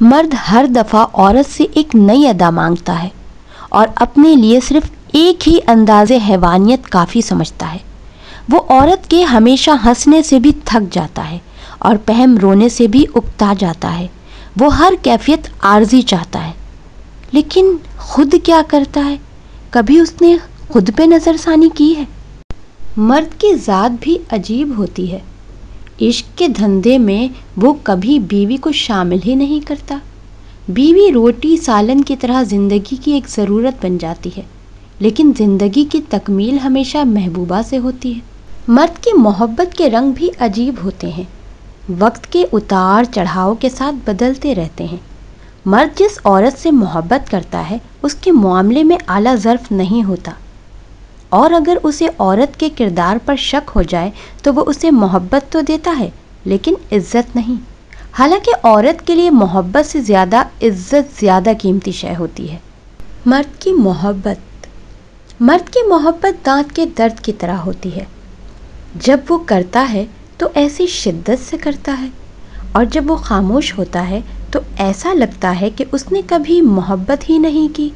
مرد ہر دفعہ عورت سے ایک نئی ادا مانگتا ہے اور اپنے لیے صرف ایک ہی انداز حیوانیت کافی سمجھتا ہے۔ وہ عورت کے ہمیشہ ہنسنے سے بھی تھک جاتا ہے اور پہم رونے سے بھی اکتا جاتا ہے۔ وہ ہر کیفیت عارضی چاہتا ہے، لیکن خود کیا کرتا ہے؟ کبھی اس نے خود پہ نظر ثانی کی ہے؟ مرد کی ذات بھی عجیب ہوتی ہے۔ عشق کے دھندے میں وہ کبھی بیوی کو شامل ہی نہیں کرتا۔ بیوی روٹی سالن کی طرح زندگی کی ایک ضرورت بن جاتی ہے، لیکن زندگی کی تکمیل ہمیشہ محبوبہ سے ہوتی ہے۔ مرد کی محبت کے رنگ بھی عجیب ہوتے ہیں، وقت کے اتار چڑھاؤ کے ساتھ بدلتے رہتے ہیں۔ مرد جس عورت سے محبت کرتا ہے اس کے معاملے میں اعلیٰ ظرف نہیں ہوتا، اور اگر اسے عورت کے کردار پر شک ہو جائے تو وہ اسے محبت تو دیتا ہے لیکن عزت نہیں، حالانکہ عورت کے لیے محبت سے زیادہ عزت زیادہ قیمتی شے ہوتی ہے۔ مرد کی محبت دانت کے درد کی طرح ہوتی ہے۔ جب وہ کرتا ہے تو ایسی شدت سے کرتا ہے، اور جب وہ خاموش ہوتا ہے تو ایسا لگتا ہے کہ اس نے کبھی محبت ہی نہیں کی۔